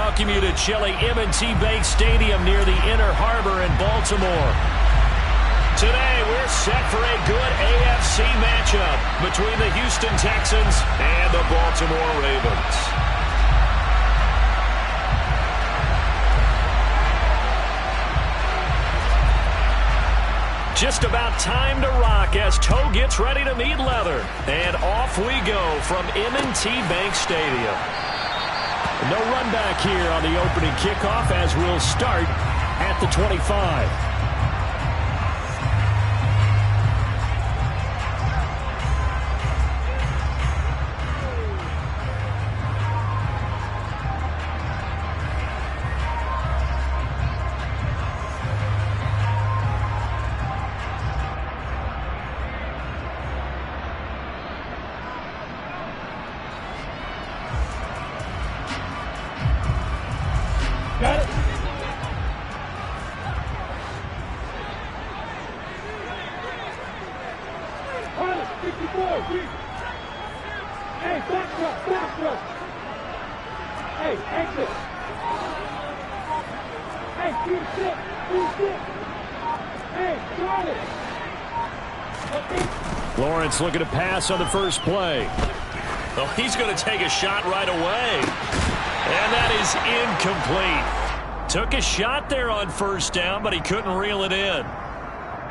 welcome you to chilly M&T Bank Stadium near the Inner Harbor in Baltimore. Today, we're set for a good AFC matchup between the Houston Texans and the Baltimore Ravens. Just about time to rock as toe gets ready to meet leather. And off we go from M&T Bank Stadium. No run back here on the opening kickoff as we'll start at the 25. Got it. On it, 64, Hey, back rush. Hey, exit. Hey, keep sit. Hey, got it. Lawrence looking to pass on the first play. Oh, he's going to take a shot right away. And that is incomplete. Took a shot there on first down, but he couldn't reel it in.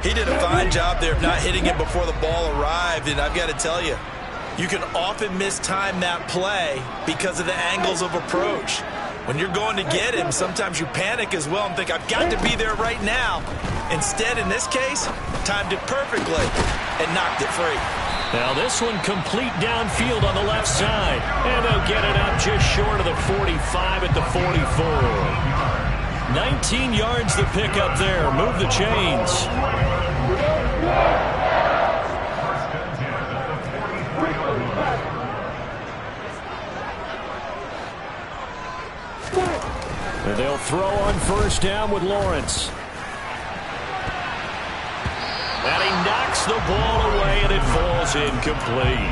He did a fine job there of not hitting it before the ball arrived, and I've got to tell you, you can often mistime that play because of the angles of approach. When you're going to get him, sometimes you panic as well and think, I've got to be there right now. Instead, in this case, timed it perfectly and knocked it free. Now this one complete downfield on the left side. And they'll get it up just short of the 45 at the 44. 19 yards to pick up there. Move the chains. And they'll throw on first down with Lawrence. And he knocks the ball away, and it falls incomplete.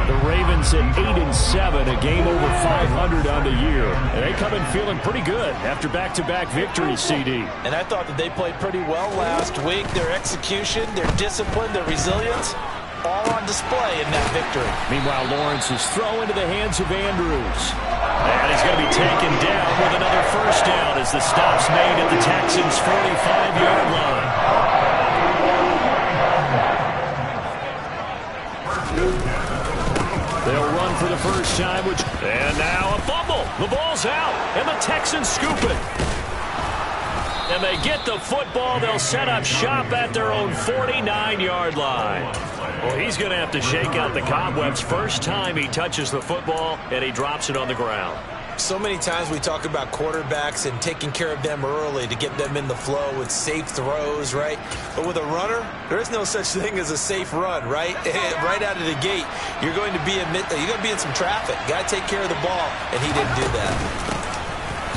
The Ravens at 8-7, a game over 500 on the year. And they come in feeling pretty good after back-to-back victories, CD. And I thought that they played pretty well last week. Their execution, their discipline, their resilience, all on display in that victory. Meanwhile, Lawrence is thrown into the hands of Andrews. And he's going to be taken down with another first down as the stop's made at the Texans' 45-yard line. They'll run for the first time, and now a fumble. The ball's out, and the Texans scoop it. And they get the football. They'll set up shop at their own 49-yard line. Well, he's going to have to shake out the cobwebs first time he touches the football, and he drops it on the ground. So many times we talk about quarterbacks and taking care of them early to get them in the flow with safe throws, right? But with a runner, there is no such thing as a safe run, right? Right out of the gate, you're going to be in some traffic. Got to take care of the ball, and he didn't do that.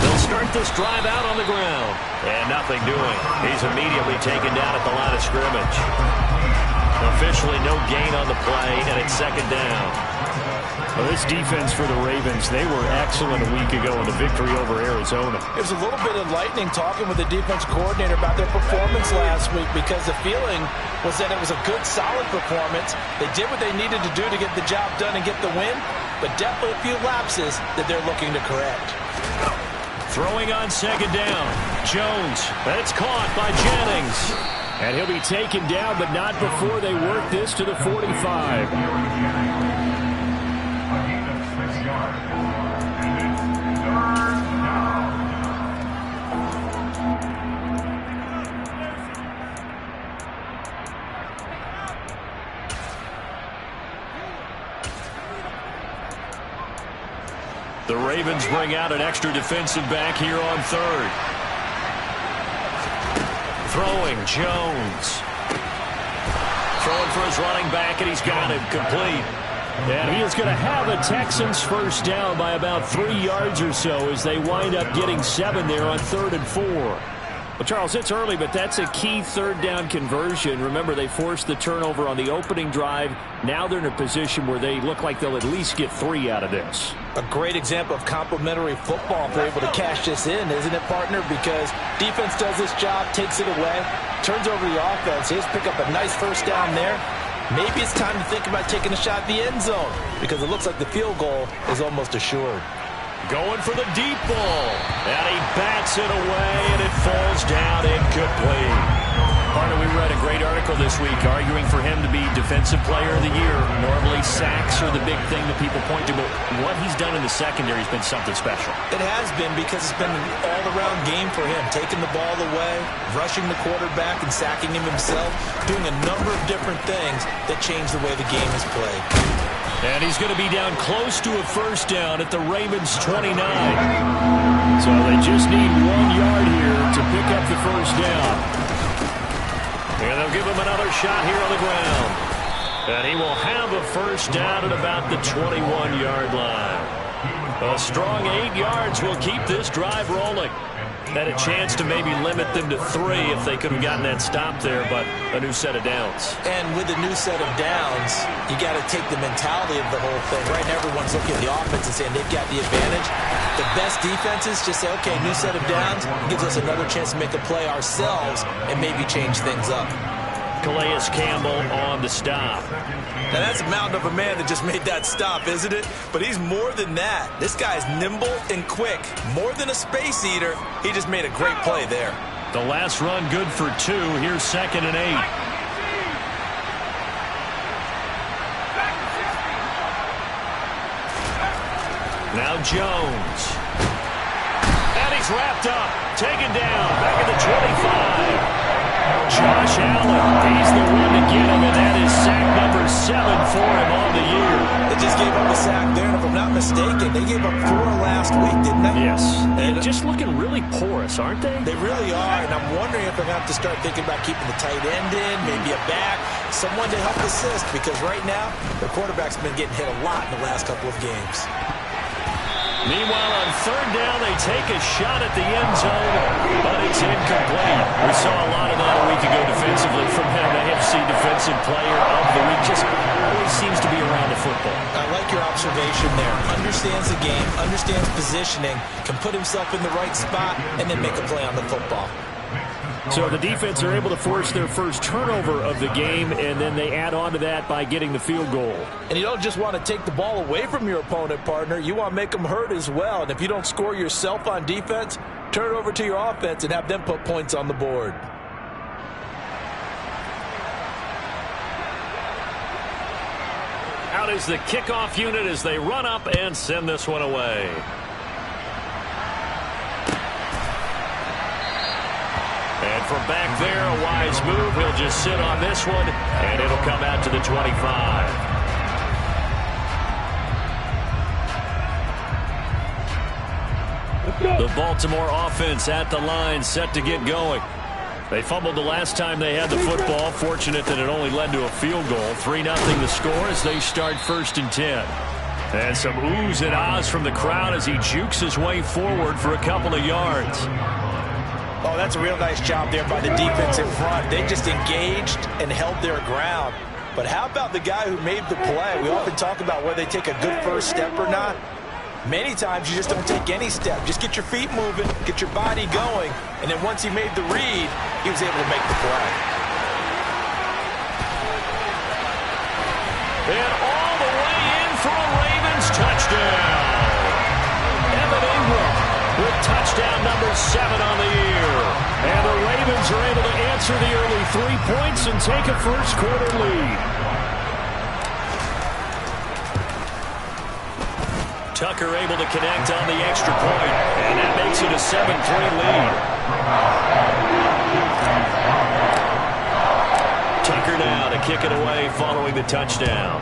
They'll start this drive out on the ground, and nothing doing. He's immediately taken down at the line of scrimmage. Officially no gain on the play, and it's second down. Well, this defense for the Ravens, they were excellent a week ago in the victory over Arizona. It was a little bit enlightening talking with the defense coordinator about their performance last week because the feeling was that it was a good, solid performance. They did what they needed to do to get the job done and get the win, but definitely a few lapses that they're looking to correct. Throwing on second down. Jones. That's caught by Jennings. And he'll be taken down, but not before they work this to the 45. The Ravens bring out an extra defensive back here on third. Throwing, Jones. Throwing for his running back, and he's got him complete. And he is going to have a Texans first down by about 3 yards or so as they wind up getting 7 there on 3rd and 4. Well, Charles, it's early, but that's a key third down conversion. Remember, they forced the turnover on the opening drive. Now they're in a position where they look like they'll at least get 3 out of this. A great example of complementary football if they're able to cash this in, isn't it, partner? Because defense does this job, takes it away, turns over the offense. He's pick up a nice first down there. Maybe it's time to think about taking a shot at the end zone because it looks like the field goal is almost assured. Going for the deep ball. And he bats it away, and it falls down incomplete. Partner, we read a great article this week arguing for him to be Defensive Player of the Year. Normally, sacks are the big thing that people point to, but what he's done in the secondary has been something special. It has been because it's been an all-around game for him, taking the ball away, rushing the quarterback, and sacking him himself, doing a number of different things that change the way the game is played. And he's going to be down close to a first down at the Ravens' 29. So they just need 1 yard here to pick up the first down. And they'll give him another shot here on the ground. And he will have a first down at about the 21-yard line. A strong 8 yards will keep this drive rolling. Had a chance to maybe limit them to 3 if they could have gotten that stop there, but a new set of downs. And with a new set of downs, you got to take the mentality of the whole thing. Right now, everyone's looking at the offense and saying they've got the advantage. The best defenses just say, okay, new set of downs gives us another chance to make a play ourselves and maybe change things up. Calais Campbell on the stop. Now, that's a mountain of a man that just made that stop, isn't it? But he's more than that. This guy's nimble and quick. More than a space eater, he just made a great play there. The last run good for 2. Here's 2nd and 8. Now Jones. And he's wrapped up. Taken down. Back at the 25. Josh Allen, he's the one to get him, and that is sack number 7 for him on the year. They just gave up a sack there, and if I'm not mistaken, they gave up 4 last week, didn't they? Yes. And just looking really porous, aren't they? They really are, and I'm wondering if they're going to have to start thinking about keeping the tight end in, maybe a back, someone to help assist, because right now, the quarterback's been getting hit a lot in the last couple of games. Meanwhile, on 3rd down, they take a shot at the end zone, but it's incomplete. We saw a lot of that a week ago defensively from him. AFC Defensive Player of the Week. Just always seems to be around the football. I like your observation there. Understands the game, understands positioning, can put himself in the right spot, and then make a play on the football. So the defense are able to force their first turnover of the game, and then they add on to that by getting the field goal. And you don't just want to take the ball away from your opponent, partner. You want to make them hurt as well. And if you don't score yourself on defense, turn it over to your offense and have them put points on the board. Out is the kickoff unit as they run up and send this one away. And from back there, a wise move. He'll just sit on this one, and it'll come out to the 25. The Baltimore offense at the line, set to get going. They fumbled the last time they had the football. Fortunate that it only led to a field goal. 3-0 the score as they start 1st and 10. And some oohs and ahs from the crowd as he jukes his way forward for a couple of yards. Oh, that's a real nice job there by the defense in front. They just engaged and held their ground. But how about the guy who made the play? We often talk about whether they take a good first step or not. Many times you just don't take any step. Just get your feet moving, get your body going, and then once he made the read, he was able to make the play. And all the way in for a Ravens touchdown. Evan Ingram with touchdown number 7 on the year. And the Ravens are able to answer the early 3 points and take a first quarter lead. Tucker able to connect on the extra point, and that makes it a 7-3 lead. Tucker now to kick it away following the touchdown.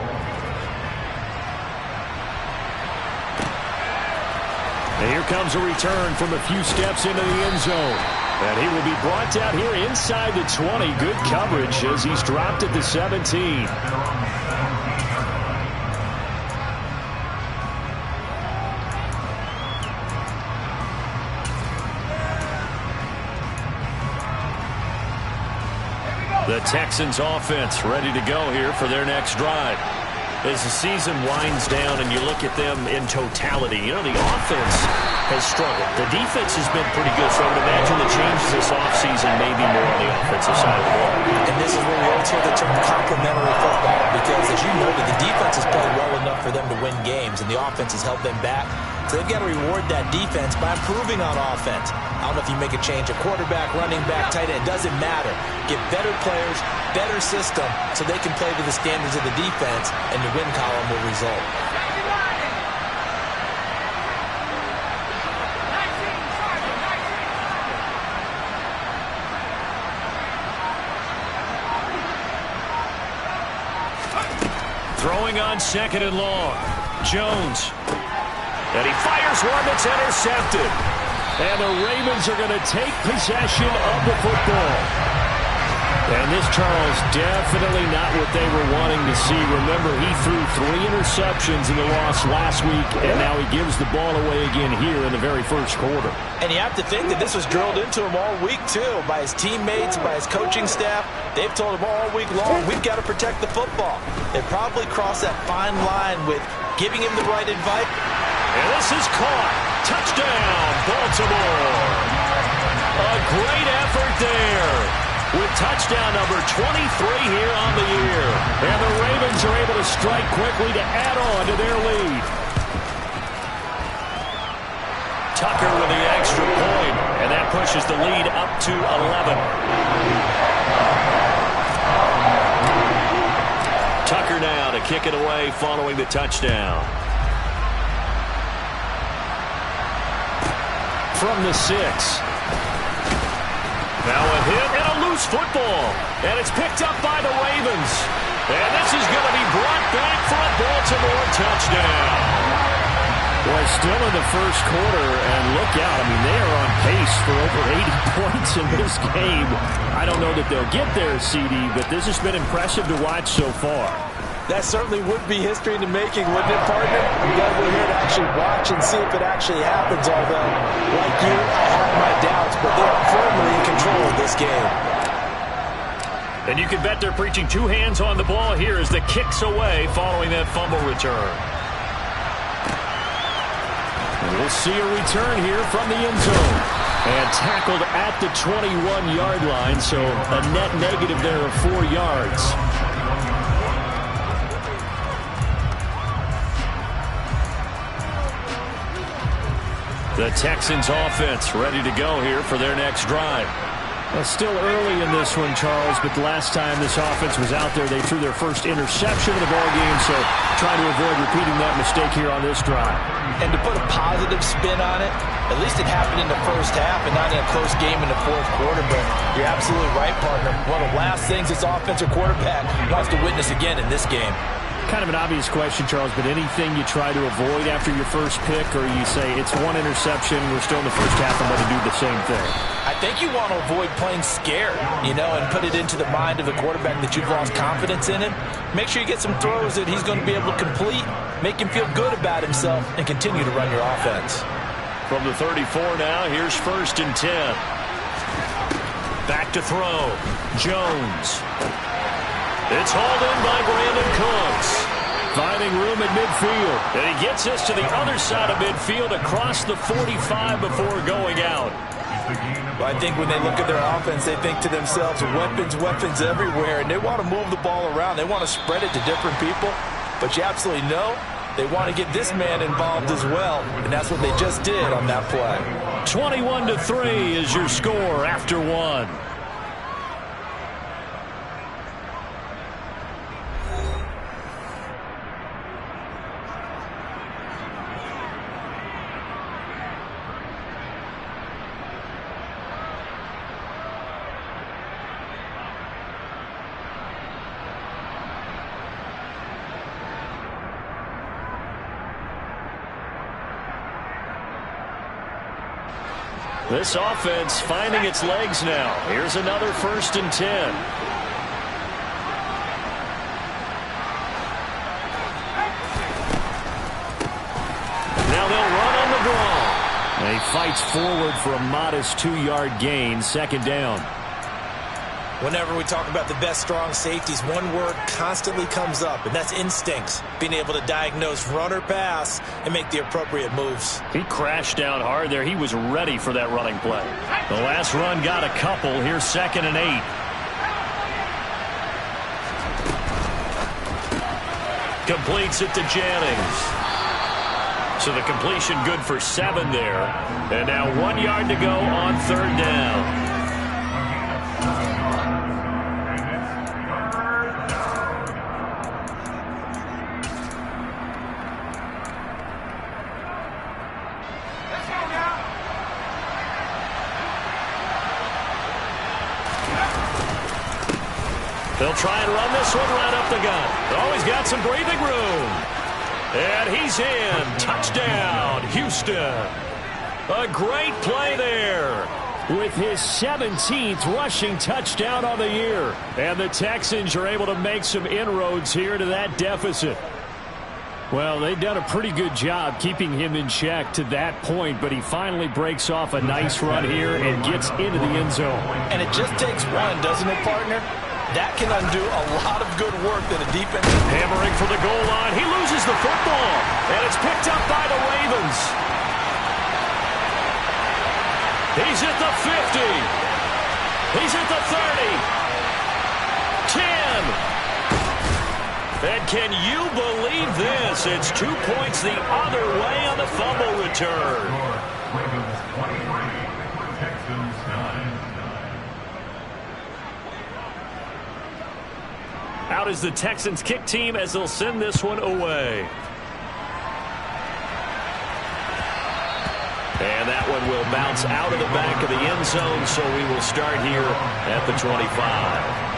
And here comes a return from a few steps into the end zone. And he will be brought down here inside the 20. Good coverage as he's dropped at the 17. The Texans offense ready to go here for their next drive. as the season winds down and you look at them in totality, you know, the offense has struggled. The defense has been pretty good, so I would imagine the changes this offseason may be more on the offensive side of the ball. And this is where we always hear the term complementary football, because as you noted, the defense has played well enough for them to win games, and the offense has held them back. So they've got to reward that defense by improving on offense. I don't know if you make a change, a quarterback, running back, tight end, it doesn't matter. Get better players, better system, so they can play to the standards of the defense, and the win column will result. Throwing on 2nd and long. Jones. And he fires one that's intercepted. And the Ravens are going to take possession of the football. And this, Charles, definitely not what they were wanting to see. Remember, he threw 3 interceptions in the loss last week, and now he gives the ball away again here in the very first quarter. And you have to think that this was drilled into him all week, too, by his teammates, by his coaching staff. They've told him all week long, we've got to protect the football. They probably crossed that fine line with giving him the right advice. And this is caught. Touchdown, Baltimore. A great effort there, with touchdown number 23 here on the year. And the Ravens are able to strike quickly to add on to their lead. Tucker with the extra point, and that pushes the lead up to 11. Tucker now to kick it away following the touchdown. From the 6. Now a hit and a loose football. And it's picked up by the Ravens. And this is going to be brought back for a Baltimore touchdown. Boy, still in the first quarter, and look out. I mean, they are on pace for over 80 points in this game. I don't know that they'll get there, CD, but this has been impressive to watch so far. That certainly would be history in the making, wouldn't it, partner? We got to go here to actually watch and see if it actually happens, although, like you, I have my doubts, but they are firmly in control of this game. And you can bet they're preaching 2 hands on the ball here as the kick's away following that fumble return. And we'll see a return here from the end zone. And tackled at the 21-yard line, so a net negative there of 4 yards. The Texans offense ready to go here for their next drive. Well, still early in this one, Charles, but the last time this offense was out there, they threw their first interception of the ball game, so trying to avoid repeating that mistake here on this drive. And to put a positive spin on it, at least it happened in the first half and not in a close game in the fourth quarter, but you're absolutely right, partner. One of the last things this offensive quarterback wants to witness again in this game. Kind of an obvious question, Charles, but anything you try to avoid after your first pick, or you say it's 1 interception, we're still in the first half, I'm going to do the same thing? I think you want to avoid playing scared, you know, and put it into the mind of the quarterback that you've lost confidence in him. Make sure you get some throws that he's going to be able to complete, make him feel good about himself, and continue to run your offense. From the 34 now, here's 1st and 10. Back to throw. Jones. It's hauled in by Brandon Cooks. Finding room at midfield. And he gets us to the other side of midfield across the 45 before going out. Well, I think when they look at their offense, they think to themselves, weapons, weapons everywhere, and they want to move the ball around. They want to spread it to different people, but you absolutely know they want to get this man involved as well, and that's what they just did on that play. 21-3 is your score after 1. This offense finding its legs now. Here's another 1st and 10. Now they'll run on the draw. And he fights forward for a modest 2-yard gain, 2nd down. Whenever we talk about the best strong safeties, one word constantly comes up, and that's instincts. Being able to diagnose run or pass and make the appropriate moves. He crashed down hard there. He was ready for that running play. The last run got a couple. Here's 2nd and 8. Completes it to Jennings. So the completion good for 7 there. And now 1 yard to go on 3rd down. They'll try and run this one right up the gut. Oh, he's got some breathing room. And he's in. Touchdown, Houston. A great play there with his 17th rushing touchdown on the year. And the Texans are able to make some inroads here to that deficit. Well, they've done a pretty good job keeping him in check to that point, but he finally breaks off a nice run here and gets into the end zone. And it just takes one, doesn't it, partner? That can undo a lot of good work that a defense... Hammering for the goal line. He loses the football, and it's picked up by the Ravens. He's at the 50. He's at the 30. 10. And can you believe this? It's 2 points the other way on the fumble return. Ravens 23, Texans 9. Out is the Texans kick team as they'll send this one away. And that one will bounce out of the back of the end zone, so we will start here at the 25.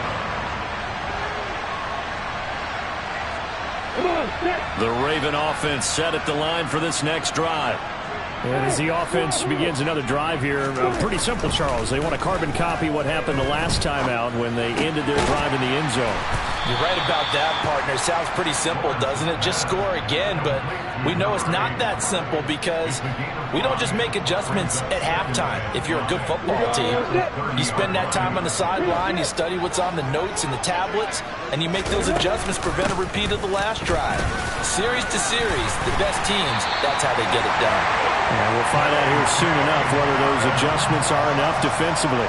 The Raven offense set at the line for this next drive. And as the offense begins another drive here, pretty simple, Charles. They want to carbon copy what happened the last time out when they ended their drive in the end zone. You're right about that, partner. Sounds pretty simple, doesn't it? Just score again, but we know it's not that simple because we don't just make adjustments at halftime. If you're a good football team, you spend that time on the sideline, you study what's on the notes and the tablets, and you make those adjustments, prevent a repeat of the last drive. Series to series, the best teams, that's how they get it done. And we'll find out here soon enough whether those adjustments are enough defensively.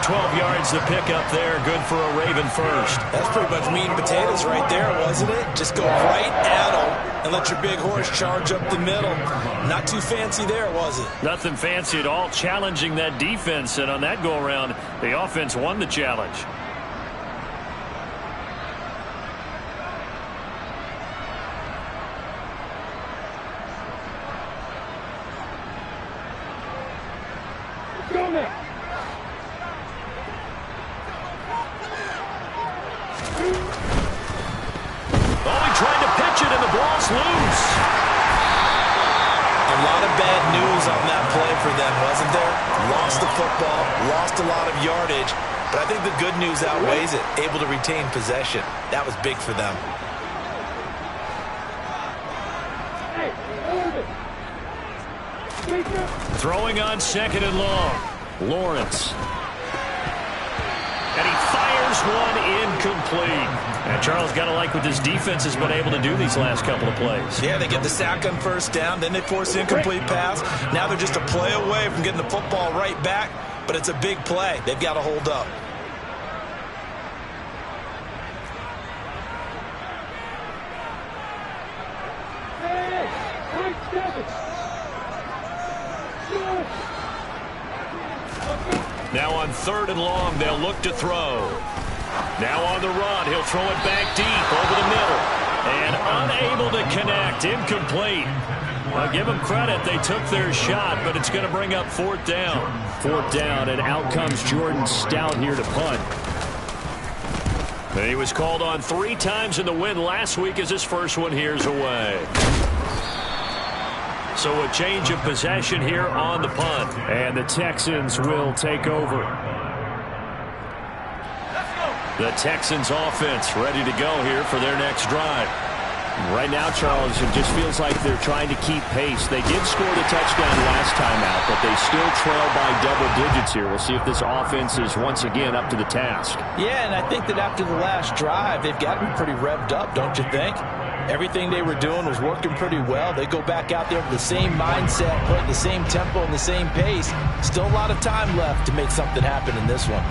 12 yards to pick up there. Good for a Raven first. That's pretty much meat and potatoes right there, wasn't it? Just go right at them and let your big horse charge up the middle. Not too fancy there, was it? Nothing fancy at all. Challenging that defense, and on that go-around, the offense won the challenge. Go now. Oh, he tried to pitch it, and the ball's loose. A lot of bad news on that play for them, wasn't there? Lost the football, lost a lot of yardage, but I think the good news outweighs it. Able to retain possession. That was big for them. Throwing on 2nd and long. Lawrence. And he fires one incomplete. And Charles, got to like what this defense has been able to do these last couple of plays. Yeah, they get the sack on first down, then they force an incomplete pass. Now they're just a play away from getting the football right back, but it's a big play. They've got to hold up. Now on 3rd and long, they'll look to throw. Now on the run, he'll throw it back deep over the middle. And unable to connect, incomplete. I'll give them credit, they took their shot, but it's going to bring up 4th down. 4th down, and out comes Jordan Stout here to punt. And he was called on 3 times in the win last week as his first one here's away. So a change of possession here on the punt. And the Texans will take over. The Texans offense ready to go here for their next drive. Right now, Charles, it just feels like they're trying to keep pace. They did score the touchdown last time out, but they still trail by double digits here. We'll see if this offense is once again up to the task. Yeah, and I think that after the last drive, they've got to be pretty revved up, don't you think? Everything they were doing was working pretty well. They go back out there with the same mindset, putting the same tempo and the same pace. Still a lot of time left to make something happen in this one.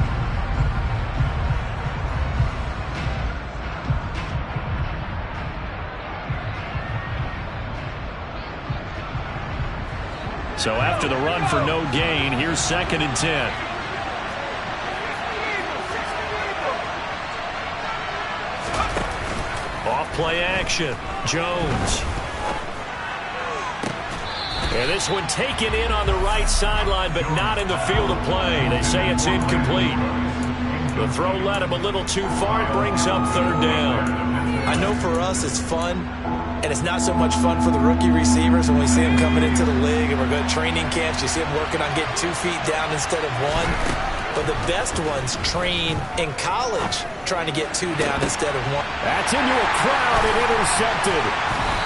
So after the run for no gain, here's 2nd and 10. Off play action. Jones. And this one taken in on the right sideline, but not in the field of play. They say it's incomplete. The throw led him a little too far. It brings up 3rd down. I know for us it's fun, and it's not so much fun for the rookie receivers when we see them coming into the league and we're going to training camps. You see them working on getting 2 feet down instead of 1. But the best ones train in college trying to get 2 down instead of 1. That's into a crowd and intercepted.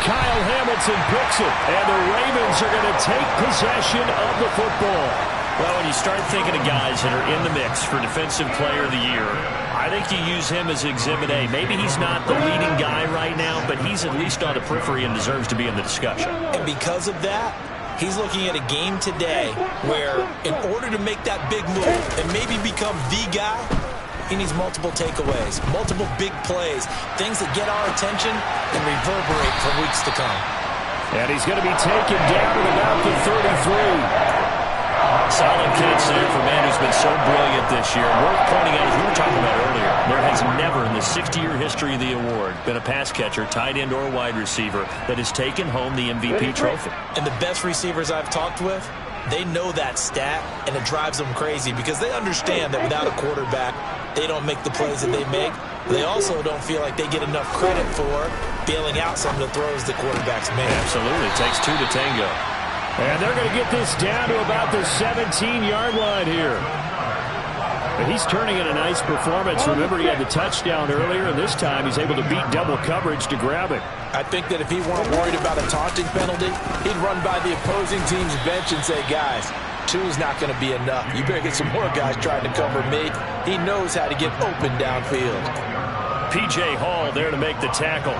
Kyle Hamilton picks it, and the Ravens are going to take possession of the football. Well, when you start thinking of guys that are in the mix for Defensive Player of the Year, I think you use him as Exhibit A. Maybe he's not the leading guy right now, but he's at least on the periphery and deserves to be in the discussion. And because of that, he's looking at a game today where in order to make that big move and maybe become the guy, he needs multiple takeaways, multiple big plays, things that get our attention and reverberate for weeks to come. And he's going to be taken down at about the 33. Solid catch there for a man who's been so brilliant this year. Worth pointing out, as we were talking about earlier, there has never in the 60-year history of the award been a pass catcher, tight end, or wide receiver that has taken home the MVP trophy. And the best receivers I've talked with, they know that stat, and it drives them crazy because they understand that without a quarterback, they don't make the plays that they make. They also don't feel like they get enough credit for bailing out some of the throws the quarterbacks make. Absolutely. It takes 2 to tango. And they're going to get this down to about the 17-yard line here. But he's turning in a nice performance. Remember, he had the touchdown earlier, and this time he's able to beat double coverage to grab it. I think that if he weren't worried about a taunting penalty, he'd run by the opposing team's bench and say, guys, 2 is not going to be enough. You better get some more guys trying to cover me. He knows how to get open downfield. P.J. Hall there to make the tackle.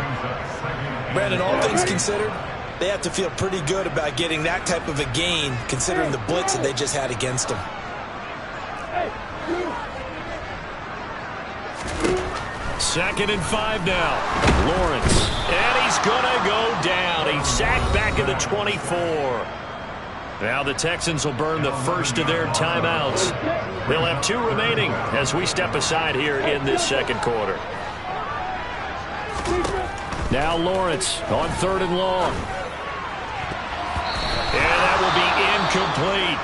Brandon, all things considered, they have to feel pretty good about getting that type of a gain considering the blitz that they just had against them. 2nd and 5 now. Lawrence. And he's going to go down. He's sacked back at the 24. Now the Texans will burn the first of their timeouts. They'll have 2 remaining as we step aside here in this 2nd quarter. Now Lawrence on 3rd and long. And that will be incomplete.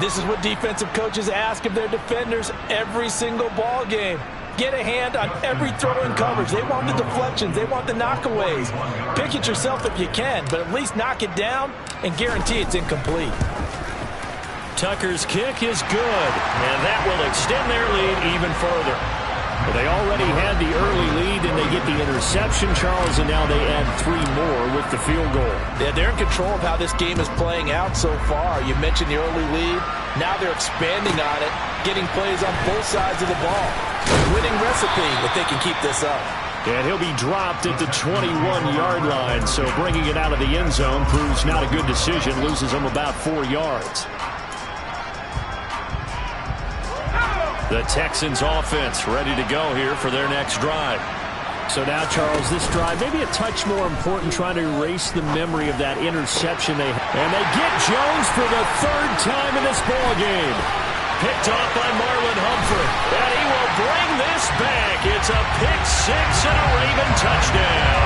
This is what defensive coaches ask of their defenders every single ball game. Get a hand on every throw in coverage. They want the deflections. They want the knockaways. Pick it yourself if you can, but at least knock it down and guarantee it's incomplete. Tucker's kick is good, and that will extend their lead even further. Well, they already had the early lead, and they get the interception, Charles, and now they add 3 more with the field goal. Yeah, they're in control of how this game is playing out so far. You mentioned the early lead. Now they're expanding on it, getting plays on both sides of the ball. A winning recipe if they can keep this up. And he'll be dropped at the 21-yard line, so bringing it out of the end zone proves not a good decision, loses him about 4 yards. The Texans offense ready to go here for their next drive. So now, Charles, this drive maybe a touch more important, trying to erase the memory of that interception they had. And they get Jones for the 3rd time in this ball game. Picked off by Marlon Humphrey. And he will bring this back. It's a pick 6 and a Raven touchdown.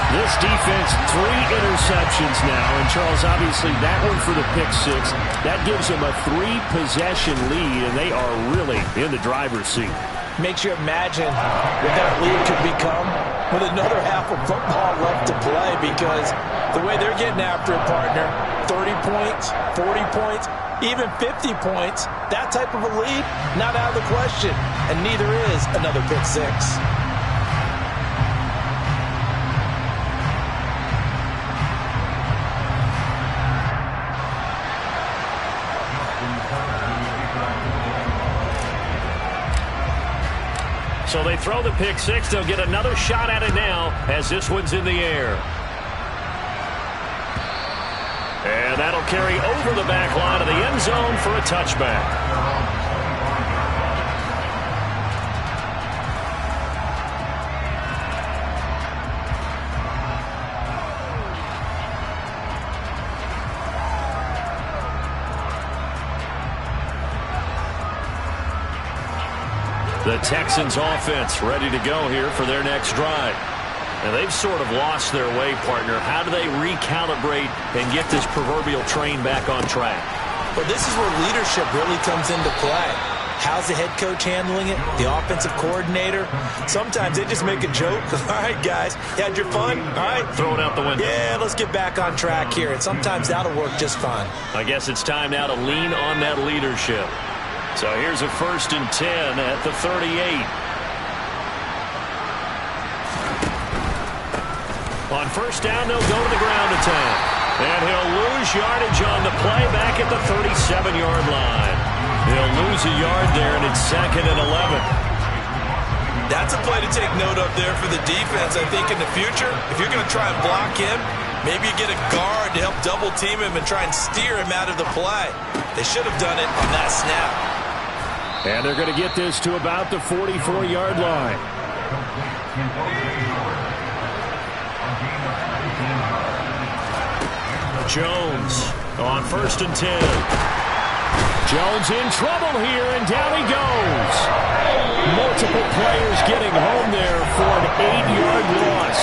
This defense, 3 interceptions now. And, Charles, obviously that one for the pick 6. That gives them a 3-possession lead, and they are really in the driver's seat. Makes you imagine what that lead could become with another half of football left to play, because the way they're getting after it, partner, 30 points, 40 points, even 50 points, that type of a lead, not out of the question. And neither is another pick 6. So they throw the pick six. They'll get another shot at it now as this one's in the air. And that'll carry over the back line of the end zone for a touchback. The Texans offense ready to go here for their next drive. And they've sort of lost their way, partner. How do they recalibrate and get this proverbial train back on track? Well, this is where leadership really comes into play. How's the head coach handling it? The offensive coordinator? Sometimes they just make a joke. All right, guys, you had your fun? All right. Throw it out the window. Yeah, let's get back on track here. And sometimes that'll work just fine. I guess it's time now to lean on that leadership. So here's a 1st and 10 at the 38. On 1st down, they'll go to the ground attack. And he'll lose yardage on the play back at the 37-yard line. He'll lose a yard there, and it's 2nd and 11. That's a play to take note of there for the defense. I think in the future, if you're going to try and block him, maybe you get a guard to help double-team him and try and steer him out of the play. They should have done it on that snap. And they're going to get this to about the 44-yard line. Jones on 1st and 10. Jones in trouble here, and down he goes. Multiple players getting home there for an 8-yard loss.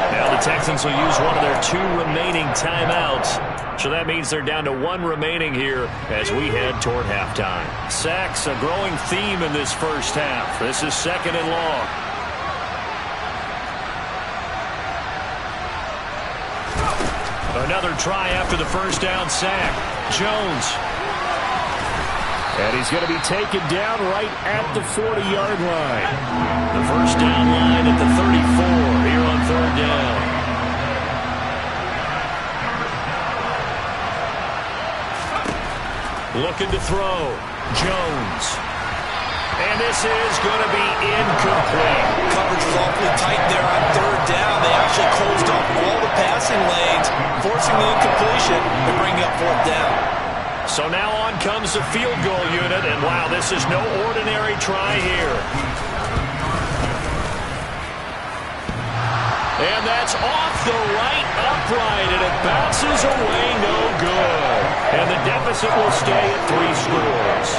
Now the Texans will use one of their 2 remaining timeouts. So that means they're down to 1 remaining here as we head toward halftime. Sacks, a growing theme in this first half. This is 2nd and long. Another try after the 1st down sack. Jones. And he's going to be taken down right at the 40-yard line. The 1st down line at the 34 here on 3rd down. Looking to throw. Jones. And this is going to be incomplete. Coverage was awfully tight there on 3rd down. They actually closed off all the passing lanes, forcing the incompletion and bringing up 4th down. So now on comes the field goal unit, and wow, this is no ordinary try here. And that's off the right upright, and it bounces away no good. And the deficit will stay at 3 scores.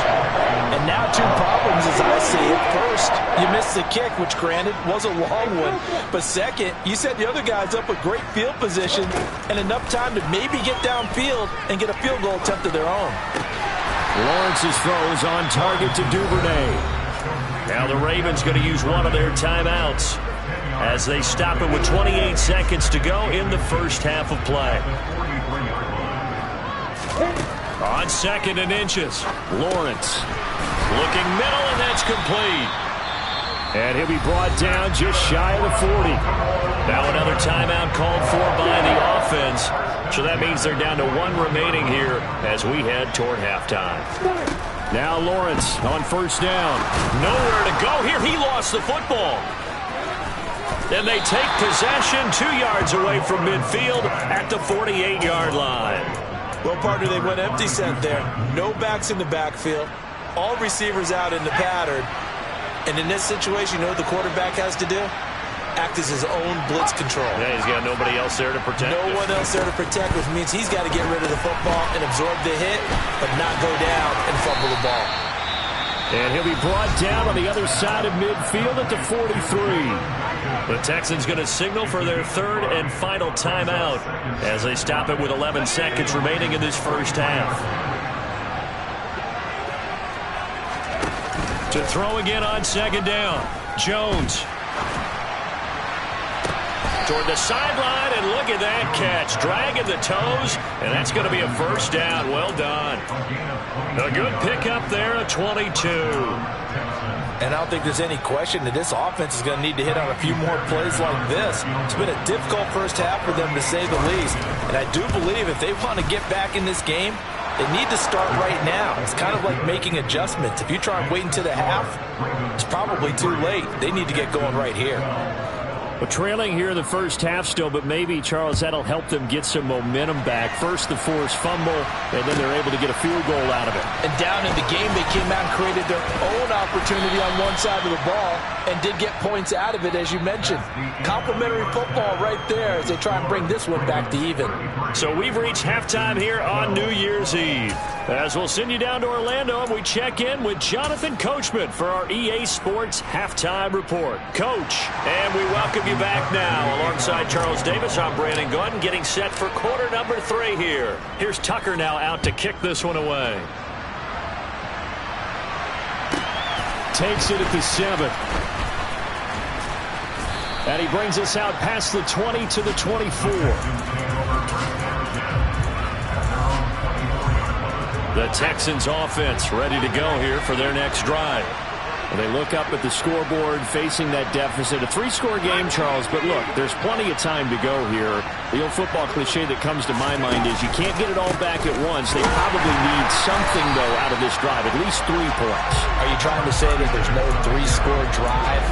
And now 2 problems as I see it. First, you missed the kick, which granted was a long one. But second, you set the other guys up with great field position and enough time to maybe get downfield and get a field goal attempt of their own. Lawrence's throw is on target to Duvernay. Now the Ravens going to use one of their timeouts as they stop it with 28 seconds to go in the first half of play. On 2nd and inches, Lawrence looking middle, and that's complete. And he'll be brought down just shy of the 40. Now another timeout called for by the offense. So that means they're down to 1 remaining here as we head toward halftime. Now Lawrence on 1st down. Nowhere to go here. He lost the football. And they take possession 2 yards away from midfield at the 48-yard line. Well, partner, they went empty set there. No backs in the backfield. All receivers out in the pattern. And in this situation, you know what the quarterback has to do? Act as his own blitz control. Yeah, he's got nobody else there to protect him. No one else there to protect, which means he's got to get rid of the football and absorb the hit, but not go down and fumble the ball. And he'll be brought down on the other side of midfield at the 43. The Texans going to signal for their 3rd and final timeout as they stop it with 11 seconds remaining in this first half. To throw again on 2nd down. Jones. Toward the sideline, and look at that catch. Dragging the toes, and that's going to be a 1st down. Well done. A good pickup there at 22. And I don't think there's any question that this offense is going to need to hit on a few more plays like this. It's been a difficult first half for them, to say the least. And I do believe if they want to get back in this game, They need to start right now. It's kind of like making adjustments. If you try and wait until the half, it's probably too late. They need to get going right here. Well, trailing here in the first half still, but maybe, Charles, that'll help them get some momentum back. First, the forced fumble, and then they're able to get a field goal out of it. And down in the game, they came out and created their own opportunity on one side of the ball and did get points out of it, as you mentioned. Complimentary football right there as they try and bring this one back to even. So we've reached halftime here on New Year's Eve. As we'll send you down to Orlando, and we check in with Jonathan Coachman for our EA Sports Halftime Report. Coach, and we welcome you back now. Alongside Charles Davis, I'm Brandon Gordon, getting set for quarter number 3 here. Here's Tucker now out to kick this one away. Takes it at the 7. And he brings us out past the 20 to the 24. The Texans offense ready to go here for their next drive. And they look up at the scoreboard facing that deficit. A 3-score game, Charles, but look, there's plenty of time to go here. The old football cliche that comes to my mind is you can't get it all back at once. They probably need something, though, out of this drive, at least 3 points. Are you trying to say that there's no 3-score drive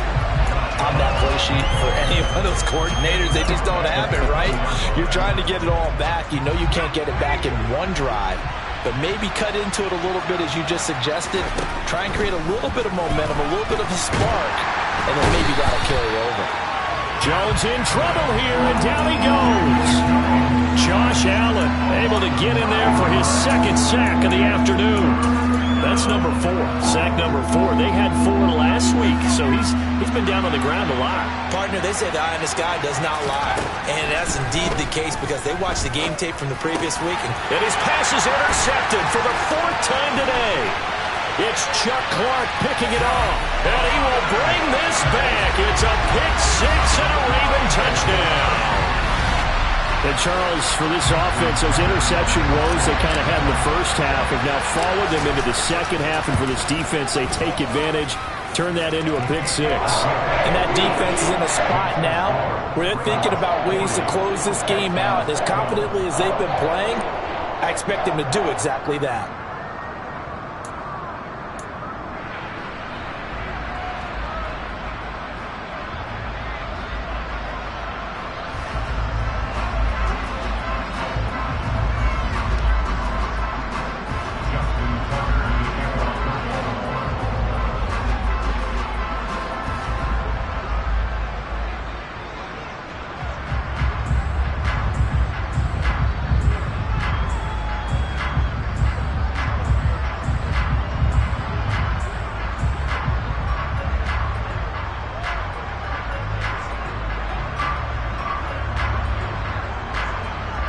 on that play sheet for any of those coordinators? They just don't have it, right? You're trying to get it all back. You know you can't get it back in one drive. But maybe cut into it a little bit as you just suggested. Try and create a little bit of momentum, a little bit of a spark, and then maybe that'll carry over. Jones in trouble here, and down he goes. Josh Allen able to get in there for his 2nd sack of the afternoon. That's number 4, sack number 4. They had 4 last week, so he's been down on the ground a lot. Partner, they say the eye in the sky does not lie. And that's indeed the case because they watched the game tape from the previous week. And his pass is intercepted for the 4th time today. It's Chuck Clark picking it off. And he will bring this back. It's a pick 6 and a Raven touchdown. And Charles, for this offense, those interception woes they kind of had in the first half have now followed them into the second half. And for this defense, they take advantage, turn that into a pick 6. And that defense is in a spot now where they're thinking about ways to close this game out. As confidently as they've been playing, I expect them to do exactly that.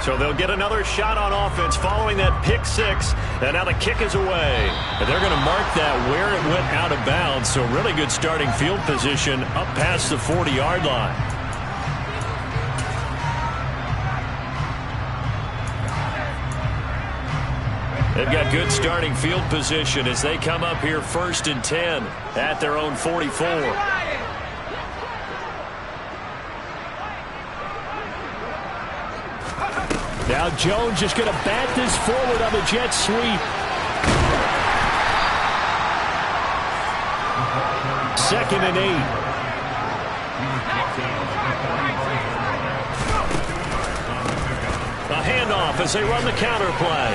So they'll get another shot on offense following that pick 6. And now the kick is away. And they're going to mark that where it went out of bounds. So really good starting field position up past the 40-yard line. They've got good starting field position as they come up here 1st and 10 at their own 44. Now Jones just going to bat this forward on the jet sweep. 2nd and 8. A handoff as they run the counter play.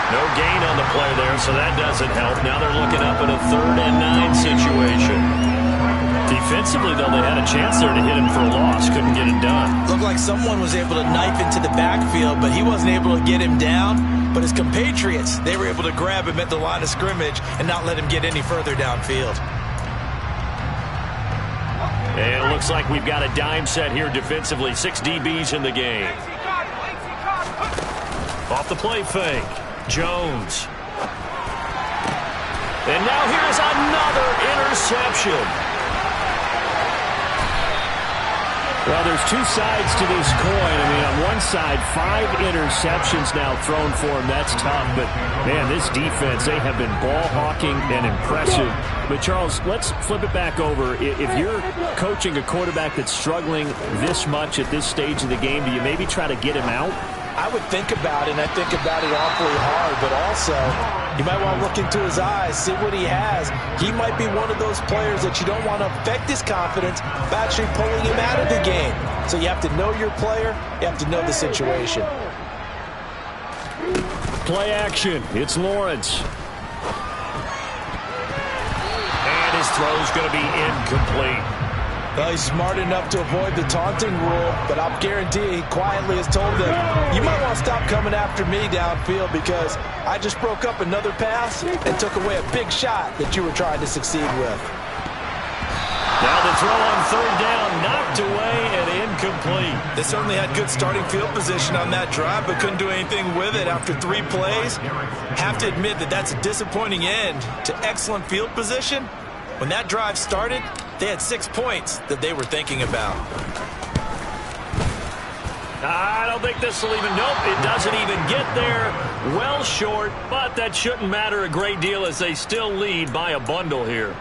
No gain on the play there, so that doesn't help. Now they're looking up at a 3rd and 9 situation. Defensively, though, they had a chance there to hit him for a loss. Couldn't get it done. Looked like someone was able to knife into the backfield, but he wasn't able to get him down. But his compatriots, they were able to grab him at the line of scrimmage and not let him get any further downfield. And it looks like we've got a dime set here defensively. 6 DBs in the game. Off the play fake. Jones. And now here's another interception. Well, there's 2 sides to this coin. I mean, on one side, 5 interceptions now thrown for him. That's tough. But, man, this defense, they have been ball hawking and impressive. But, Charles, let's flip it back over. If you're coaching a quarterback that's struggling this much at this stage of the game, do you maybe try to get him out? I would think about it, and I think about it awfully hard, but also you might want to look into his eyes, see what he has. He might be one of those players that you don't want to affect his confidence by actually pulling him out of the game. So you have to know your player, you have to know the situation. Play action. It's Lawrence. And his throw's going to be incomplete. Well, he's smart enough to avoid the taunting rule, but I'll guarantee he quietly has told them, you might want to stop coming after me downfield because I just broke up another pass and took away a big shot that you were trying to succeed with. Now the throw on third down, knocked away and incomplete. They certainly had good starting field position on that drive, but couldn't do anything with it after 3 plays. Have to admit that that's a disappointing end to excellent field position. When that drive started, they had 6 points that they were thinking about. I don't think this will even, nope, it doesn't even get there. Well short, but that shouldn't matter a great deal as they still lead by a bundle here.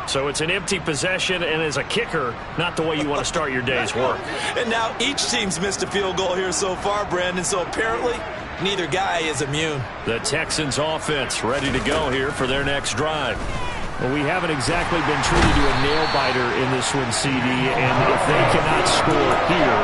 So it's an empty possession, and as a kicker, not the way you want to start your day's work. And now each team's missed a field goal here so far, Brandon, so apparently neither guy is immune. The Texans offense ready to go here for their next drive. Well, we haven't exactly been treated to a nail-biter in this one, CD, and if they cannot score here,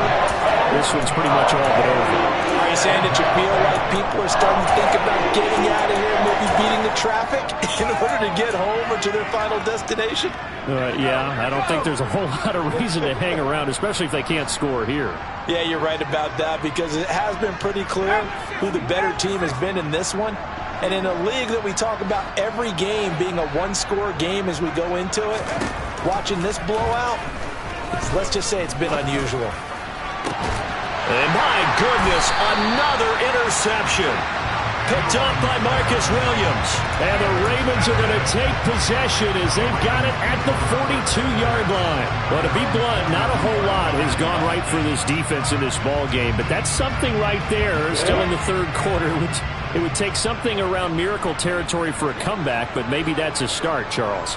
this one's pretty much all but over. Are you saying that you feel like people are starting to think about getting out of here, maybe beating the traffic in order to get home or to their final destination? Yeah, I don't think there's a whole lot of reason to hang around, especially if they can't score here. Yeah, you're right about that because it has been pretty clear who the better team has been in this one. And in a league that we talk about every game being a one-score game as we go into it, watching this blowout, let's just say it's been unusual. And my goodness, another interception. Picked up by Marcus Williams. And the Ravens are going to take possession as they've got it at the 42-yard line. Well, to be blunt, not a whole lot has gone right for this defense in this ball game, but that's something right there still in the third quarter. It would take something around miracle territory for a comeback, but maybe that's a start, Charles.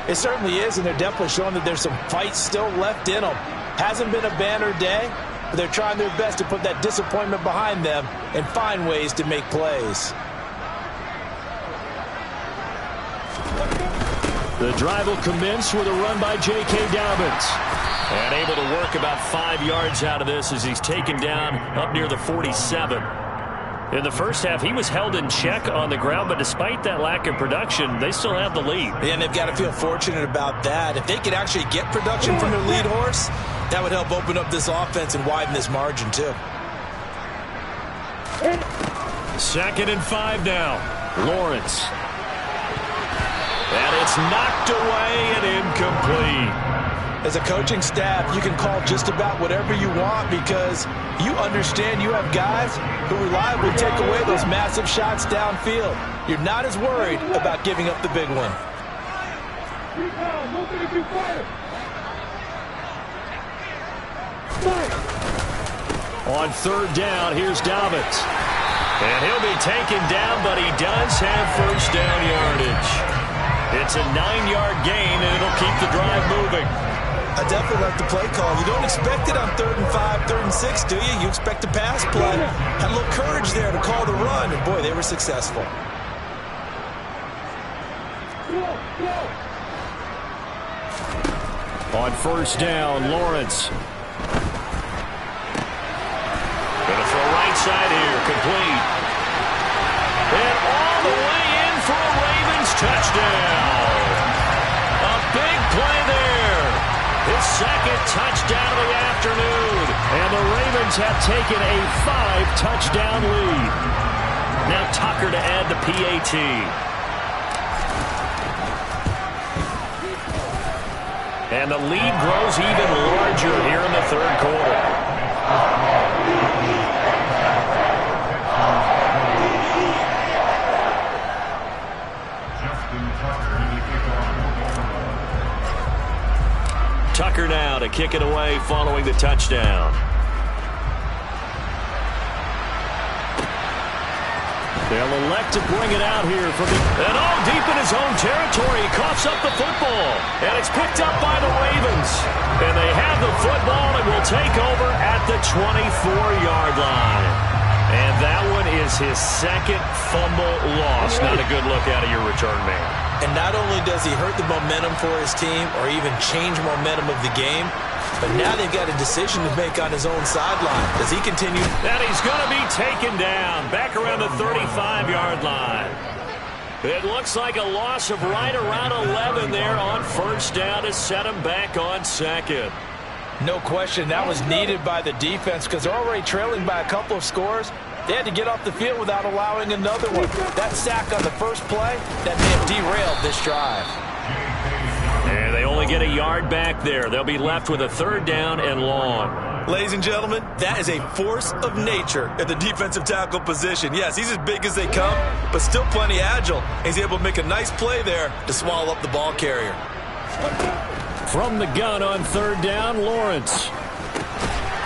It certainly is, and they're definitely showing that there's some fight still left in them. Hasn't been a banner day, but they're trying their best to put that disappointment behind them and find ways to make plays. The drive will commence with a run by J.K. Dobbins. And able to work about 5 yards out of this as he's taken down up near the 47. In the first half, he was held in check on the ground, but despite that lack of production, they still have the lead. And they've got to feel fortunate about that. If they could actually get production from their lead horse, that would help open up this offense and widen this margin, too. 2nd and 5 now. Lawrence. And it's knocked away and incomplete. As a coaching staff, you can call just about whatever you want because you understand you have guys who reliably take away those massive shots downfield. You're not as worried about giving up the big one. On 3rd down, here's Dobbins. And he'll be taken down, but he does have first down yardage. It's a 9-yard gain, and it'll keep the drive moving. I definitely like the play call. You don't expect it on 3rd and 5, 3rd and 6, do you? You expect a pass play. Had a little courage there to call the run, and boy, they were successful. On 1st down, Lawrence. Gonna throw right side here, complete. And all the way in for a Ravens touchdown. A big play there. His 2nd touchdown of the afternoon. And the Ravens have taken a 5-touchdown lead. Now Tucker to add the PAT. And the lead grows even larger here in the 3rd quarter. Tucker now to kick it away following the touchdown. They'll elect to bring it out here from the... And all deep in his own territory, he coughs up the football. And it's picked up by the Ravens. And they have the football and will take over at the 24-yard line. And that one is his second fumble loss. Not a good look out of your return man. And not only does he hurt the momentum for his team or even change momentum of the game, but now they've got a decision to make on his own sideline. Does he continue? And he's going to be taken down back around the 35-yard line. It looks like a loss of right around 11 there on first down to set him back on second. No question, that was needed by the defense because they're already trailing by a couple of scores. They had to get off the field without allowing another one. That sack on the first play, that may have derailed this drive. And they only get a yard back there. They'll be left with a third down and long. Ladies and gentlemen, that is a force of nature at the defensive tackle position. Yes, he's as big as they come, but still plenty agile. He's able to make a nice play there to swallow up the ball carrier. From the gun on third down, Lawrence.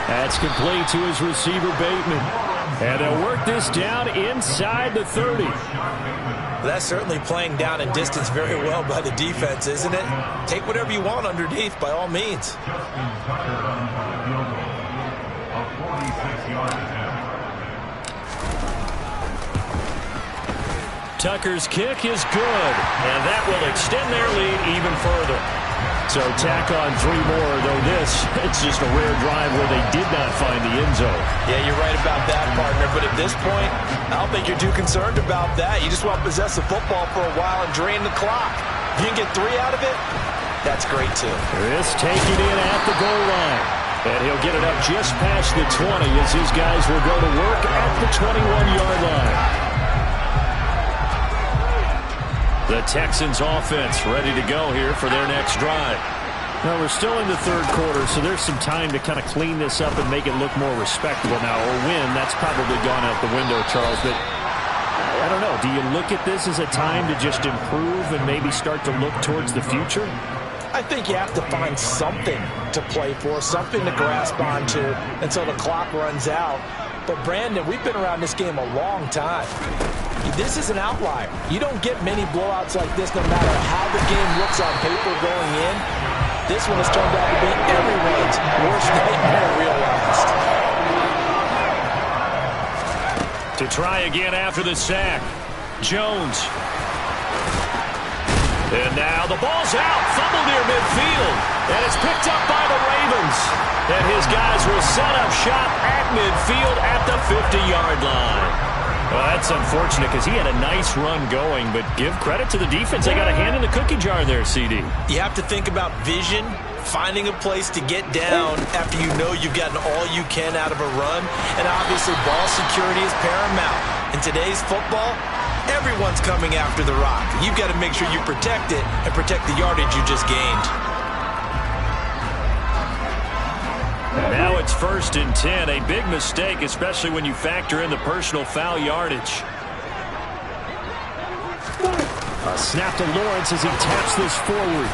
That's complete to his receiver, Bateman. And they'll work this down inside the 30. That's certainly playing down and distance very well by the defense, isn't it? Take whatever you want underneath, by all means. Tucker's kick is good, and that will extend their lead even further. So tack on 3 more, though it's just a rare drive where they did not find the end zone. Yeah, you're right about that, partner. But at this point, I don't think you're too concerned about that. You just want to possess the football for a while and drain the clock. If you can get 3 out of it, that's great, too. This taken in at the goal line. And he'll get it up just past the 20 as his guys will go to work at the 21-yard line. The Texans offense ready to go here for their next drive. Well, we're still in the third quarter, so there's some time to kind of clean this up and make it look more respectable now. Or win, that's probably gone out the window, Charles. But I don't know. Do you look at this as a time to just improve and maybe start to look towards the future? I think you have to find something to play for, something to grasp onto until the clock runs out. But, Brandon, we've been around this game a long time. This is an outlier. You don't get many blowouts like this no matter how the game looks on paper going in. This one has turned out to be everyone's worst nightmare realized. To try again after the sack, Jones. And now the ball's out, fumble near midfield, and it's picked up by the Ravens. And his guys will set up shop at midfield at the 50-yard line. Well, that's unfortunate because he had a nice run going, but give credit to the defense. They got a hand in the cookie jar there, CD. You have to think about vision, finding a place to get down after you know you've gotten all you can out of a run, and obviously ball security is paramount. In today's football, everyone's coming after the rock. You've got to make sure you protect it and protect the yardage you just gained. Now it's 1st and 10, a big mistake, especially when you factor in the personal foul yardage. A snap to Lawrence as he taps this forward.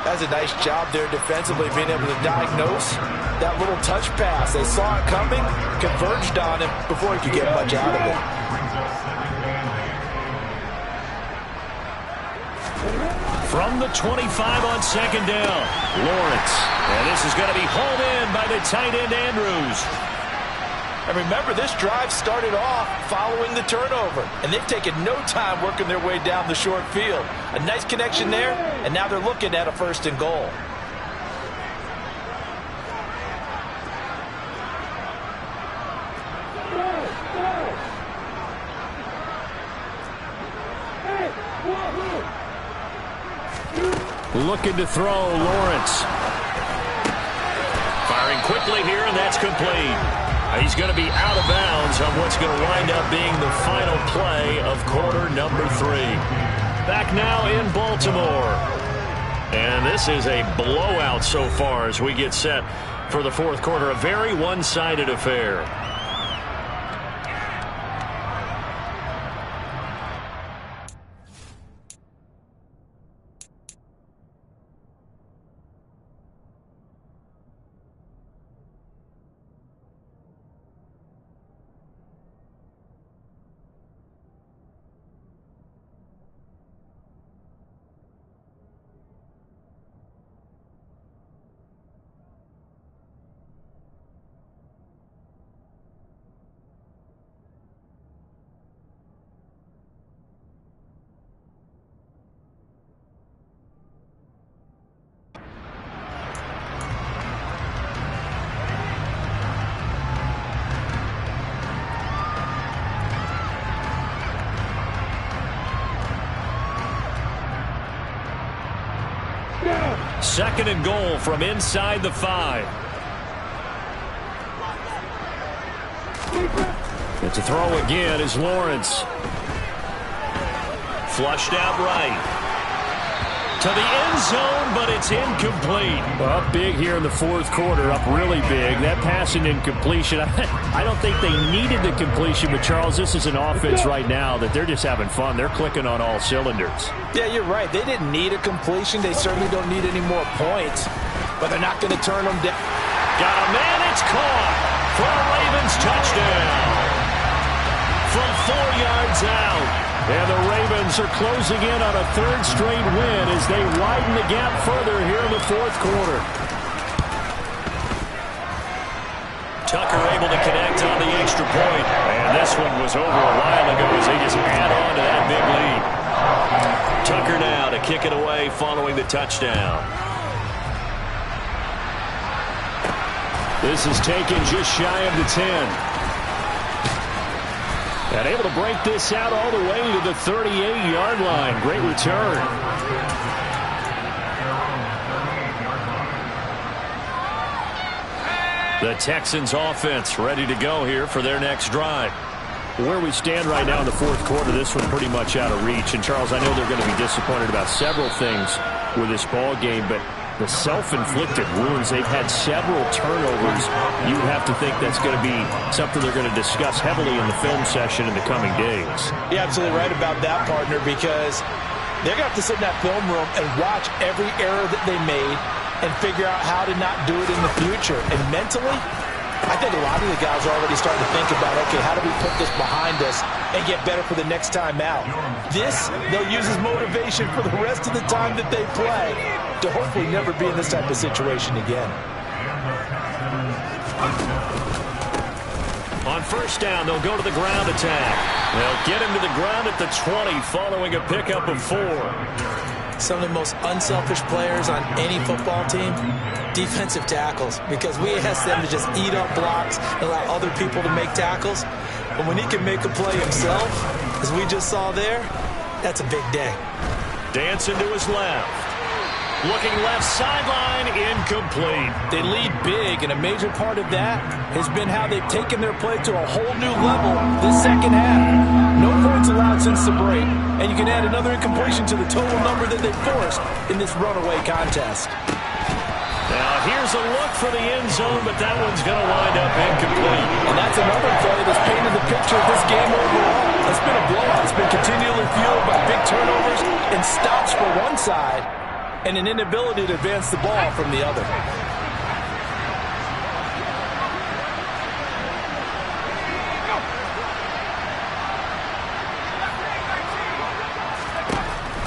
That's a nice job there defensively, being able to diagnose that little touch pass. They saw it coming, converged on him before he could get much out of it. From the 25 on second down, Lawrence. And this is going to be hauled in by the tight end, Andrews. And remember, this drive started off following the turnover, and they've taken no time working their way down the short field. A nice connection there, and now they're looking at a 1st and goal. Looking to throw, Lawrence. Firing quickly here, and that's complete. He's going to be out of bounds on what's going to wind up being the final play of quarter number 3. Back now in Baltimore. And this is a blowout so far as we get set for the 4th quarter. A very one-sided affair. 2nd and goal from inside the 5. It's a throw again is Lawrence. Flushed out right. To the end zone, but it's incomplete. Up big here in the 4th quarter, up really big. That pass and incompletion, I don't think they needed the completion, but Charles, this is an offense right now that they're just having fun. They're clicking on all cylinders. Yeah, you're right. They didn't need a completion. They certainly don't need any more points, but they're not going to turn them down. Got a man, it's caught for a Ravens touchdown. From 4 yards out. And the Ravens are closing in on a 3rd straight win as they widen the gap further here in the 4th quarter. Tucker able to connect on the extra point. And this one was over a while ago as they just add on to that big lead. Tucker now to kick it away following the touchdown. This is taken just shy of the 10. And able to break this out all the way to the 38-yard line. Great return. The Texans offense ready to go here for their next drive. Where we stand right now in the 4th quarter, this one pretty much out of reach. And, Charles, I know they're going to be disappointed about several things with this ball game, but the self-inflicted wounds, they've had several turnovers. You have to think that's going to be something they're going to discuss heavily in the film session in the coming days. You're absolutely right about that, partner, because they're going to have to sit in that film room and watch every error that they made and figure out how to not do it in the future. And mentally, I think a lot of the guys are already starting to think about, okay, how do we put this behind us and get better for the next time out? This, they'll use as motivation for the rest of the time that they play to hopefully never be in this type of situation again. On 1st down, they'll go to the ground attack. They'll get him to the ground at the 20 following a pickup of 4. Some of the most unselfish players on any football team, defensive tackles, because we ask them to just eat up blocks and allow other people to make tackles. But when he can make a play himself, as we just saw there, that's a big day. Dancing to his left. Looking left sideline, incomplete. They lead big, and a major part of that has been how they've taken their play to a whole new level this 2nd half. No points allowed since the break, and you can add another incompletion to the total number that they forced in this runaway contest. Now here's a look for the end zone, but that one's going to wind up incomplete. And that's another play that's painted the picture of this game overall. It's been a blowout. It's been continually fueled by big turnovers and stops for one side, and an inability to advance the ball from the other.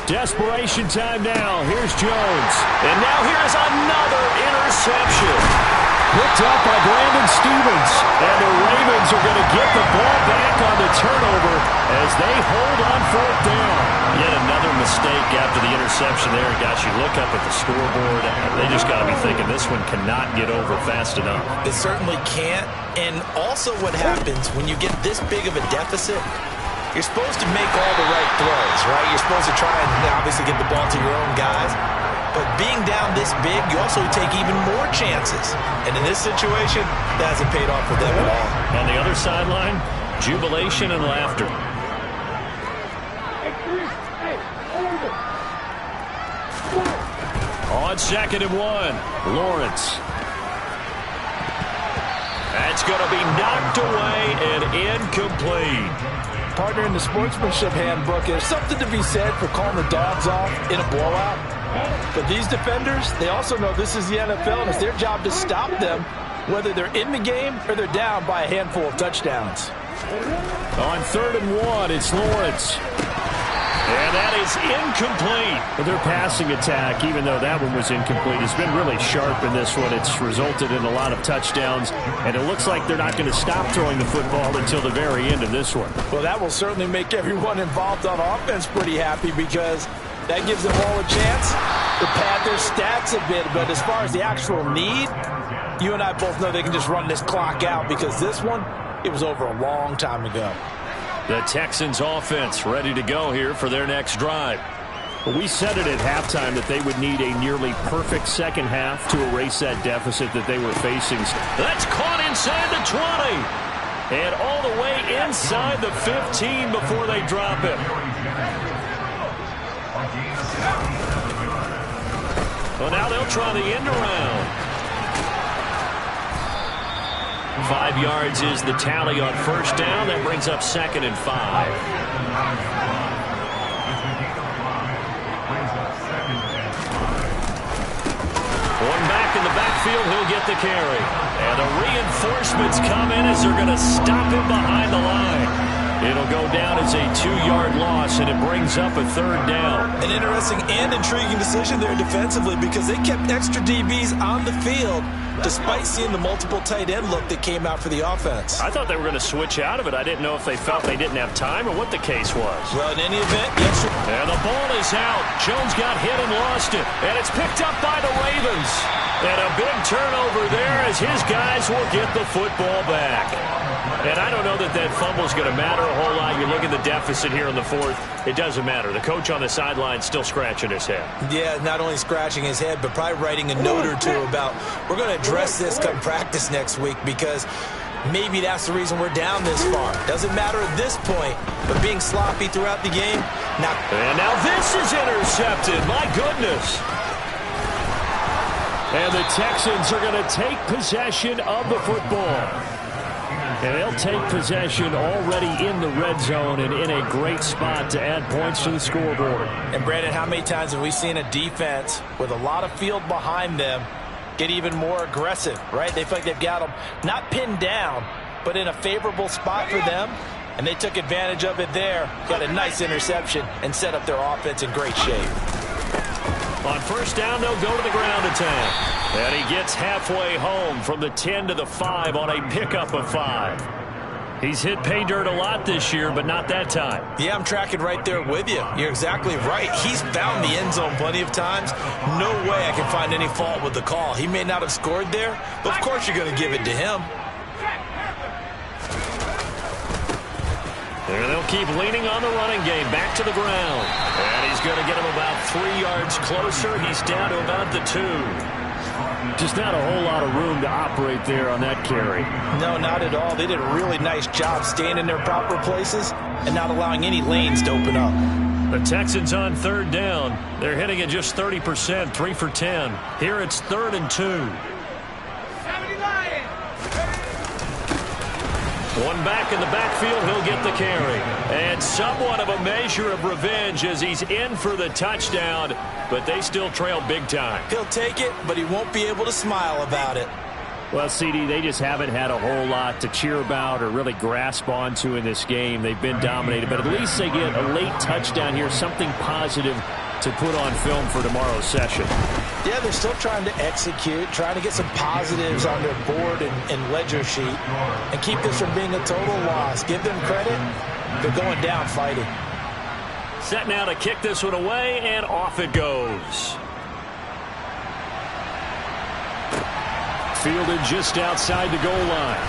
Desperation time now. Here's Jones. And now here's another interception. Picked up by Brandon Stevens. And the Ravens are going to get the ball back on the turnover as they hold on 4th down. Yet another mistake after the interception there. Gosh, you look up at the scoreboard, they just got to be thinking this one cannot get over fast enough. It certainly can't. And also what happens when you get this big of a deficit, you're supposed to make all the right throws, right? You're supposed to try and obviously get the ball to your own guys. But being down this big, you also take even more chances. And in this situation, that hasn't paid off for them at all. On the other sideline, jubilation and laughter. On 2nd and 1, Lawrence. That's going to be knocked away and incomplete. Partner, in the sportsmanship handbook, there's something to be said for calling the dogs off in a blowout. But these defenders, they also know this is the NFL, and it's their job to stop them, whether they're in the game or they're down by a handful of touchdowns. On 3rd and 1, it's Lawrence. And that is incomplete. But their passing attack, even though that one was incomplete, has been really sharp in this one. It's resulted in a lot of touchdowns, and it looks like they're not going to stop throwing the football until the very end of this one. Well, that will certainly make everyone involved on offense pretty happy, because that gives them all a chance to pad their stats a bit. But as far as the actual need, you and I both know they can just run this clock out, because this one, it was over a long time ago. The Texans offense ready to go here for their next drive. We said it at halftime that they would need a nearly perfect second half to erase that deficit that they were facing. That's caught inside the 20. And all the way inside the 15 before they drop it. Well, now they'll try the end around. 5 yards is the tally on first down. That brings up 2nd and 5. One back in the backfield, he'll get the carry. And the reinforcements come in as they're going to stop him behind the line. It'll go down as a 2-yard loss, and it brings up a 3rd down. An interesting and intriguing decision there defensively because they kept extra DBs on the field despite seeing the multiple tight end look that came out for the offense. I thought they were going to switch out of it. I didn't know if they felt they didn't have time or what the case was. Well, in any event, yes. And the ball is out. Jones got hit and lost it. And it's picked up by the Ravens. And a big turnover there as his guys will get the football back. And I don't know that that fumble is going to matter a whole lot. You look at the deficit here in the 4th. It doesn't matter. The coach on the sideline still scratching his head. Yeah, not only scratching his head, but probably writing a note or two about we're going to address this come practice next week because maybe that's the reason we're down this far. Doesn't matter at this point, but being sloppy throughout the game, not. And now this is intercepted. My goodness. And the Texans are going to take possession of the football. And they'll take possession already in the red zone and in a great spot to add points to the scoreboard. And, Brandon, how many times have we seen a defense with a lot of field behind them get even more aggressive, right? They feel like they've got them not pinned down, but in a favorable spot for them. And they took advantage of it there, got a nice interception, and set up their offense in great shape. On first down, they'll go to the ground attack. And he gets halfway home from the 10 to the 5 on a pickup of 5. He's hit pay dirt a lot this year, but not that time. Yeah, I'm tracking right there with you. You're exactly right. He's found the end zone plenty of times. No way I can find any fault with the call. He may not have scored there, but of course you're going to give it to him. And they'll keep leaning on the running game. Back to the ground. And he's going to get him about 3 yards closer. He's down to about the 2. Just not a whole lot of room to operate there on that carry. No, not at all. They did a really nice job staying in their proper places and not allowing any lanes to open up. The Texans on 3rd down. They're hitting at just 30%, 3 for 10. Here it's 3rd and 2. One back in the backfield, he'll get the carry. And somewhat of a measure of revenge as he's in for the touchdown, but they still trail big time. He'll take it, but he won't be able to smile about it. Well, CD, they just haven't had a whole lot to cheer about or really grasp onto in this game. They've been dominated, but at least they get a late touchdown here, something positive to put on film for tomorrow's session. Yeah, they're still trying to execute, trying to get some positives on their board and ledger sheet and keep this from being a total loss. Give them credit. They're going down fighting. Set now to kick this one away, and off it goes. Fielded just outside the goal line.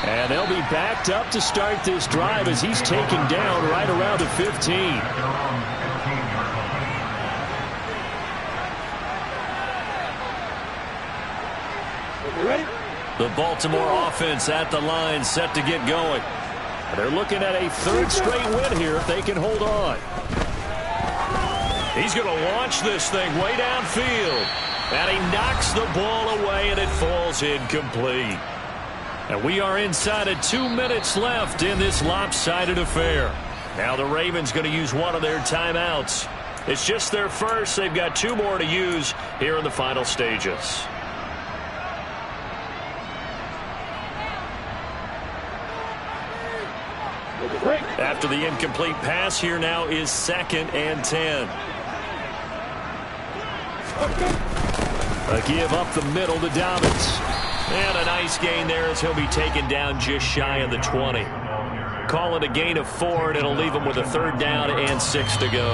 And they'll be backed up to start this drive as he's taken down right around the 15. The Baltimore offense at the line, set to get going. They're looking at a 3rd straight win here if they can hold on. He's going to launch this thing way downfield. And he knocks the ball away, and it falls incomplete. And we are inside of 2 minutes left in this lopsided affair. Now the Ravens going to use one of their timeouts. It's just their first. They've got 2 more to use here in the final stages. After the incomplete pass, here now is 2nd and 10. A give up the middle to Dobbins. And a nice gain there as he'll be taken down just shy of the 20. Call it a gain of 4, and it'll leave him with a 3rd down and 6 to go.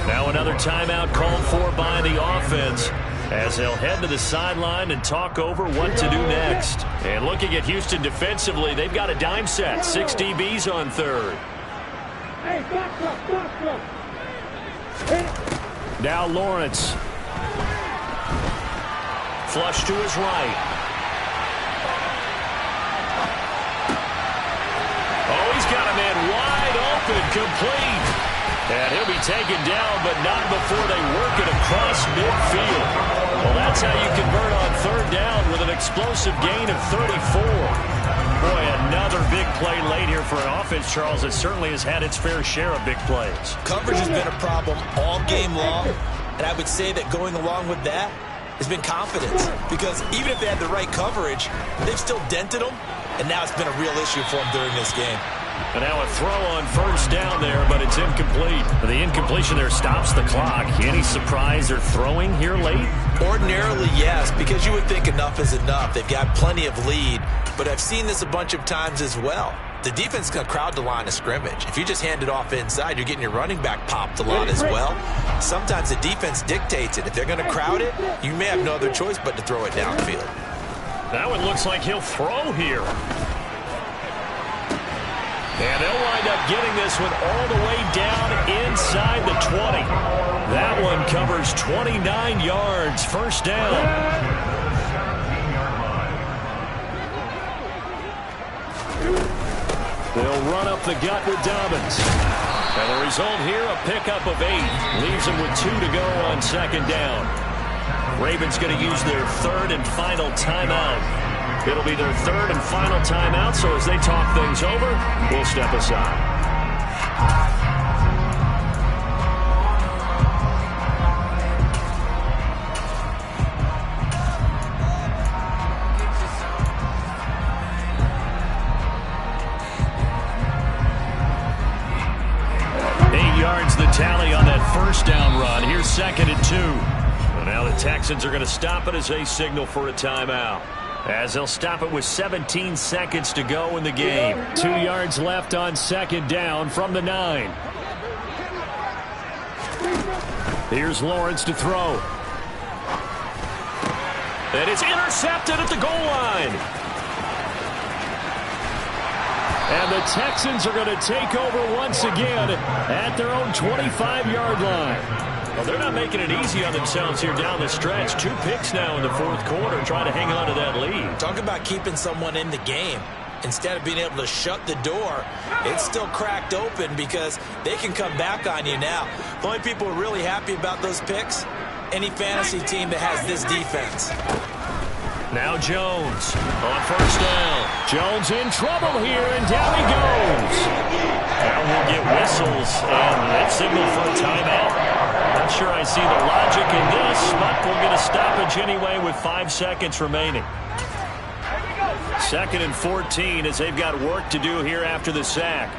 Now another timeout called for by the offense as they'll head to the sideline and talk over what to do next. And looking at Houston defensively, they've got a dime set. 6 DBs on 3rd. Hey, back up, back up. Now Lawrence. Flush to his right. Oh, he's got a man wide open, complete. And he'll be taken down, but not before they work it across midfield. Well, that's how you convert on third down with an explosive gain of 34. Boy, another big play late here for an offense, Charles, that certainly has had its fair share of big plays. Coverage has been a problem all game long, and I would say that going along with that has been confidence, because even if they had the right coverage, they've still dented them, and now it's been a real issue for them during this game. And now a throw on first down there, but it's incomplete. The incompletion there stops the clock. Any surprise they're throwing here late? Ordinarily, yes, because you would think enough is enough. They've got plenty of lead, but I've seen this a bunch of times as well. The defense is going to crowd the line of scrimmage. If you just hand it off inside, you're getting your running back popped a lot as well. Sometimes the defense dictates it. If they're going to crowd it, you may have no other choice but to throw it downfield. That one looks like he'll throw here. And they'll wind up getting this one all the way down inside the 20. That one covers 29 yards. First down. They'll run up the gut with Dobbins. And the result here, a pickup of 8. Leaves them with 2 to go on second down. Ravens going to use their third and final timeout. It'll be their third and final timeout, so as they talk things over, we'll step aside. The tally on that first down run. Here's second and 2. Well, now the Texans are going to stop it as they signal for a timeout. As they'll stop it with 17 seconds to go in the game. 2 yards left on second down from the 9. Here's Lawrence to throw. And it's intercepted at the goal line. And the Texans are going to take over once again at their own 25-yard line. Well, they're not making it easy on themselves here down the stretch. 2 picks now in the fourth quarter, trying to hang on to that lead. Talk about keeping someone in the game. Instead of being able to shut the door, it's still cracked open because they can come back on you now. The only people who are really happy about those picks, any fantasy team that has this defense. Now Jones on first down. Jones in trouble here, and down he goes. Now we'll get whistles, and that signal for a timeout. Not sure I see the logic in this, but we'll get a stoppage anyway with 5 seconds remaining. Second and 14 as they've got work to do here after the sack.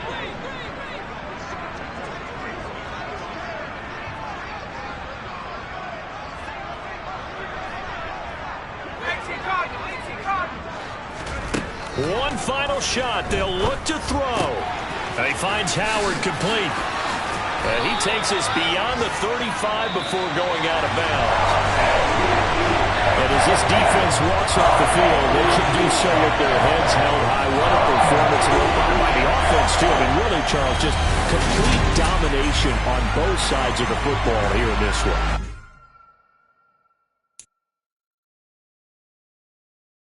One final shot. They'll look to throw. And he finds Howard complete. And he takes us beyond the 35 before going out of bounds. And as this defense walks off the field, they should do so with their heads held high. What a performance by the offense, too. I mean, really, Charles, just complete domination on both sides of the football here in this one.